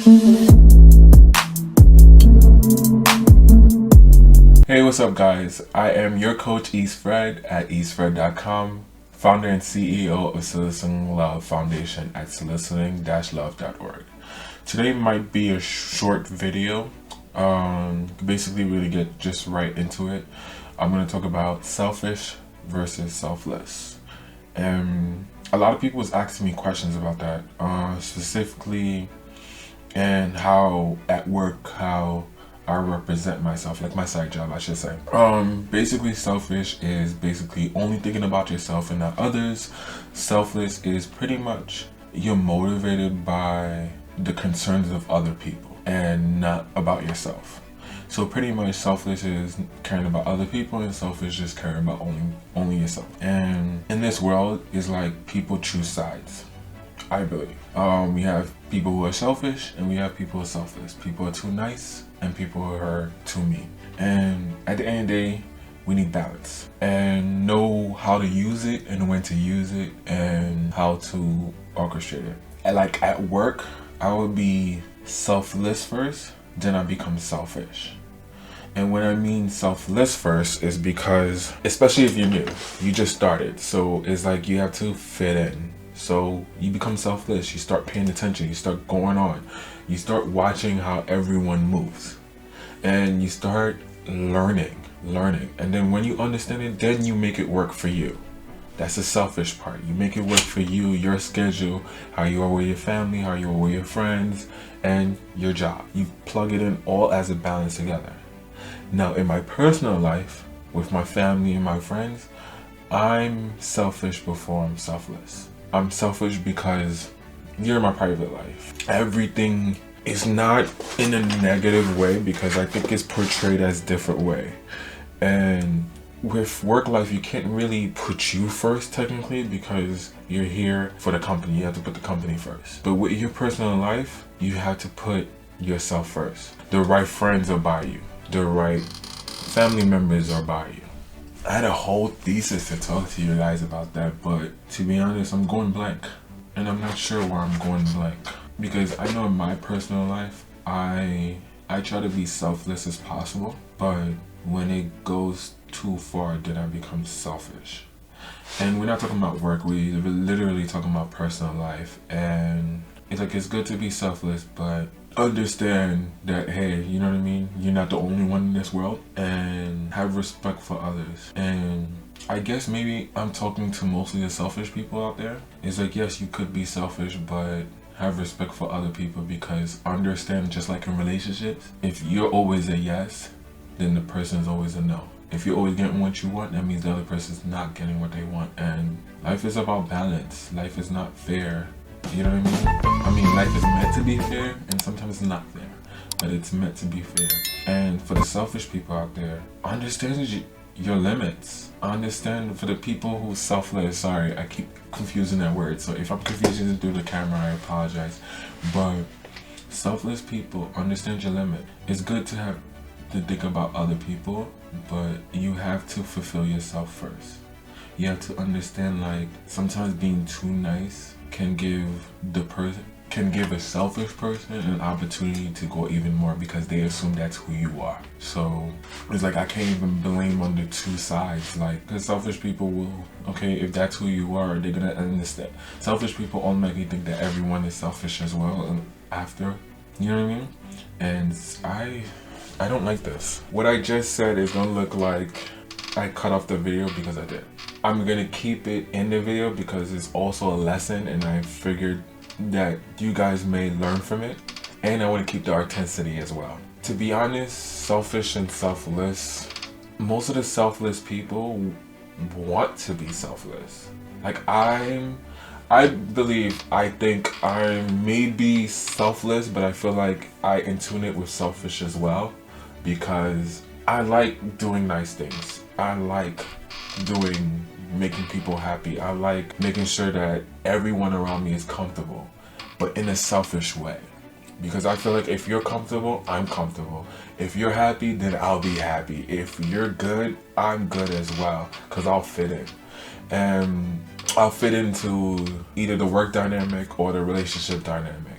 Hey, what's up guys? I am your coach Yves at yvesfred.com, founder and CEO of Soliciting-Love Foundation at soliciting-love.org. Today might be a short video. Basically really get just right into it. I'm going to talk about selfish versus selfless. And a lot of people was asking me questions about that, specifically and how at work, how I represent myself, like my side job, I should say. Basically selfish is basically only thinking about yourself and not others. Selfless is pretty much you're motivated by the concerns of other people and not about yourself. So pretty much selfless is caring about other people and selfish is just caring about only yourself. And in this world, it's like people choose sides, I believe. We have people who are selfish and we have people who are selfless. People are too nice and people who are too mean. And at the end of the day, we need balance and know how to use it and when to use it and how to orchestrate it. And like at work, I would be selfless first, then I become selfish. And when I mean selfless first is because, especially if you're new, you just started. So it's like you have to fit in. So you become selfless, you start paying attention, you start going on, you start watching how everyone moves, and you start learning. And then when you understand it, then you make it work for you. That's the selfish part. You make it work for you, your schedule, how you are with your family, how you are with your friends, and your job. You plug it in all as a balance together. Now in my personal life, with my family and my friends, I'm selfish before I'm selfless. I'm selfish because you're in my private life. Everything is not in a negative way because I think it's portrayed as a different way. And with work life, you can't really put you first technically because you're here for the company. You have to put the company first. But with your personal life, you have to put yourself first. The right friends are by you. The right family members are by you. I had a whole thesis to talk to you guys about that, but to be honest, I'm going blank. And I'm not sure why I'm going blank. Because I know in my personal life, I try to be selfless as possible, but when it goes too far, then I become selfish. And we're not talking about work, we're literally talking about personal life. And it's like, it's good to be selfless, but understand that, hey, you know what I mean? You're not the only one in this world, and have respect for others. And I guess maybe I'm talking to mostly the selfish people out there. It's like, yes, you could be selfish, but have respect for other people, because understand, just like in relationships, if you're always a yes, then the person is always a no. If you're always getting what you want, that means the other person's not getting what they want. And life is about balance. Life is not fair. You know what I mean? I mean, life is meant to be fair, and sometimes it's not fair, but it's meant to be fair. And for the selfish people out there, understand your limits. Understand for the people who selfless. Sorry, I keep confusing that word. So if I'm confusing it through the camera, I apologize. But selfless people, understand your limit. It's good to have to think about other people, but you have to fulfill yourself first. You have to understand, like, sometimes being too nice can give a selfish person an opportunity to go even more because they assume that's who you are. So it's like I can't even blame on the two sides, like, because selfish people will, okay, if that's who you are, they're gonna understand. Selfish people automatically think that everyone is selfish as well, and after, you know what I mean? And I don't like this. What I just said is gonna look like I cut off the video because I did. I'm gonna keep it in the video because it's also a lesson, and I figured that you guys may learn from it, and I want to keep the authenticity as well. To be honest, selfish and selfless, most of the selfless people want to be selfless. Like I think I may be selfless, but I feel like I intune it with selfish as well, because I like doing nice things. I like making people happy. I like making sure that everyone around me is comfortable, but in a selfish way. Because I feel like if you're comfortable, I'm comfortable. If you're happy, then I'll be happy. If you're good, I'm good as well, because I'll fit in. And I'll fit into either the work dynamic or the relationship dynamic.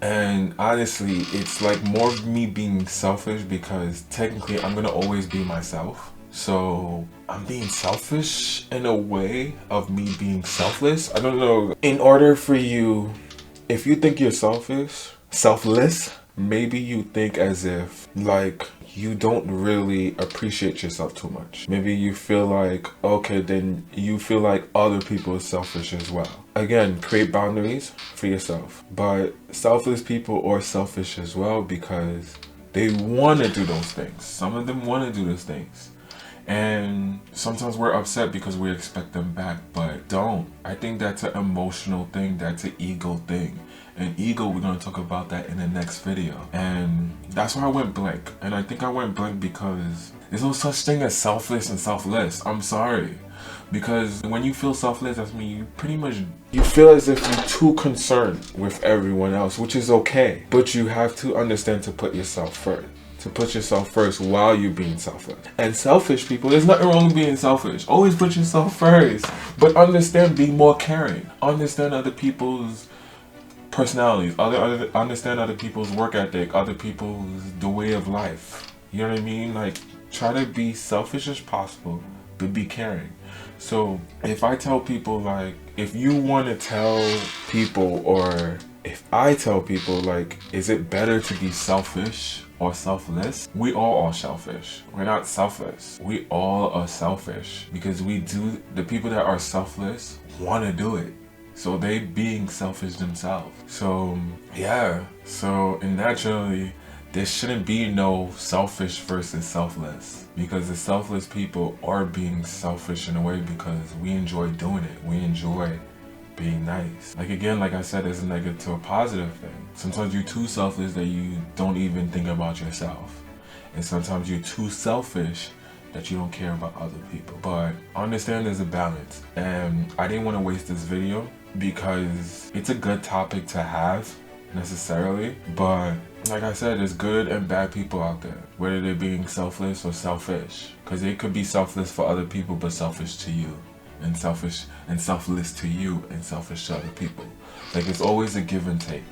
And honestly, it's like more of me being selfish because technically I'm gonna always be myself. So I'm being selfish in a way of me being selfless. I don't know. In order for you, if you think you're selfless, maybe you think as if like you don't really appreciate yourself too much. Maybe you feel like, okay, then you feel like other people are selfish as well. Again, create boundaries for yourself. But selfless people are selfish as well because they want to do those things. Some of them want to do those things. And sometimes we're upset because we expect them back, but don't. I think that's an emotional thing, that's an ego thing. And ego, we're going to talk about that in the next video. And that's why I went blank. And I think I went blank because there's no such thing as selfless and selfless. I'm sorry. Because when you feel selfless, that's mean you pretty much, you feel as if you're too concerned with everyone else, which is okay. But you have to understand to put yourself first. To put yourself first while you're being selfish. And selfish people, there's nothing wrong with being selfish. Always put yourself first. But understand, be more caring. Understand other people's personalities. Understand other people's work ethic. Other people's the way of life. You know what I mean? Like, try to be selfish as possible, but be caring. So if I tell people, like, if you want to tell people, or if I tell people, like, is it better to be selfish or selfless? We all are selfish. We're not selfless. We all are selfish because the people that are selfless want to do it. So they being selfish themselves. So yeah, so naturally there shouldn't be no selfish versus selfless, because the selfless people are being selfish in a way because we enjoy doing it. We enjoy being nice. Like, again, like I said, there's a negative to a positive thing. Sometimes you're too selfless that you don't even think about yourself. And sometimes you're too selfish that you don't care about other people. But understand there's a balance. And I didn't want to waste this video because it's a good topic to have necessarily. But like I said, there's good and bad people out there, whether they're being selfless or selfish. Because they could be selfless for other people but selfish to you. And selfish and selfless to you and selfish to other people. Like, it's always a give and take.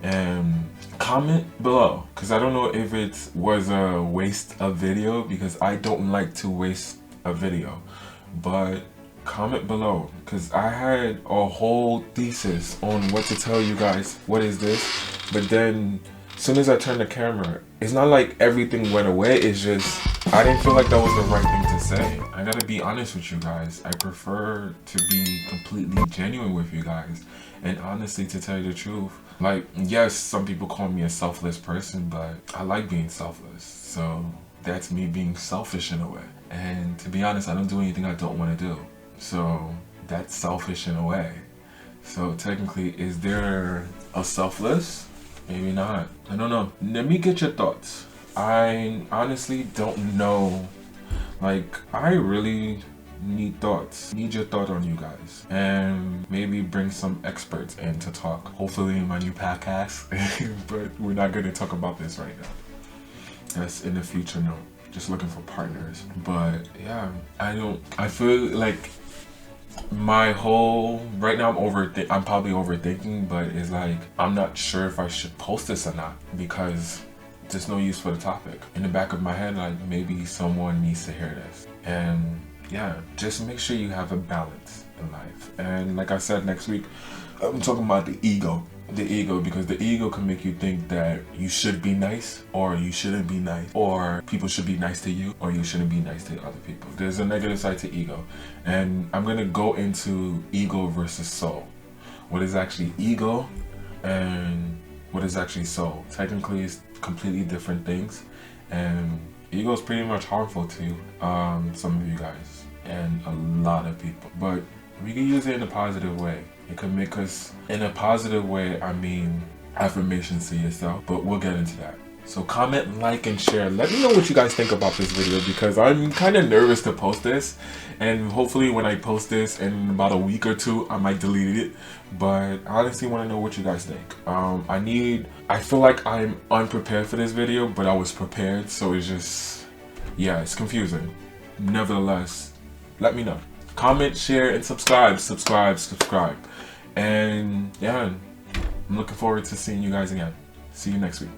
And comment below, because I don't know if it was a waste of video, because I don't like to waste a video. But comment below, because I had a whole thesis on what to tell you guys. What is this? But then as soon as I turned the camera, it's not like everything went away. It's just I didn't feel like that was the right thing to say. I gotta be honest with you guys. I prefer to be completely genuine with you guys. And honestly, to tell you the truth, like, yes, some people call me a selfless person, but I like being selfless. So that's me being selfish in a way. And to be honest, I don't do anything I don't want to do. So that's selfish in a way. So technically, is there a selfless? Maybe not. I don't know. Let me get your thoughts. I honestly don't know. Like, I really need your thought on you guys, and maybe bring some experts in to talk, hopefully in my new podcast. But we're not going to talk about this right now. That's in the future. No, just looking for partners. But yeah, I feel like my whole right now I'm probably overthinking, but it's like I'm not sure if I should post this or not, because there's no use for the topic. In the back of my head, like, maybe someone needs to hear this. And yeah, just make sure you have a balance in life. And like I said, next week I'm talking about the ego, because the ego can make you think that you should be nice or you shouldn't be nice, or people should be nice to you or you shouldn't be nice to other people. There's a negative side to ego, and I'm gonna go into ego versus soul. What is actually ego and what is actually soul? Technically, it's completely different things, and ego is pretty much harmful to some of you guys and a lot of people. But we can use it in a positive way. It can make us, in a positive way, I mean affirmations to yourself, but we'll get into that. So comment, like, and share. Let me know what you guys think about this video, because I'm kind of nervous to post this, and hopefully when I post this in about a week or two, I might delete it. But I honestly want to know what you guys think. I feel like I'm unprepared for this video, but I was prepared, so it's just, yeah, it's confusing. Nevertheless, let me know. Comment, share, and subscribe. And yeah, I'm looking forward to seeing you guys again. See you next week.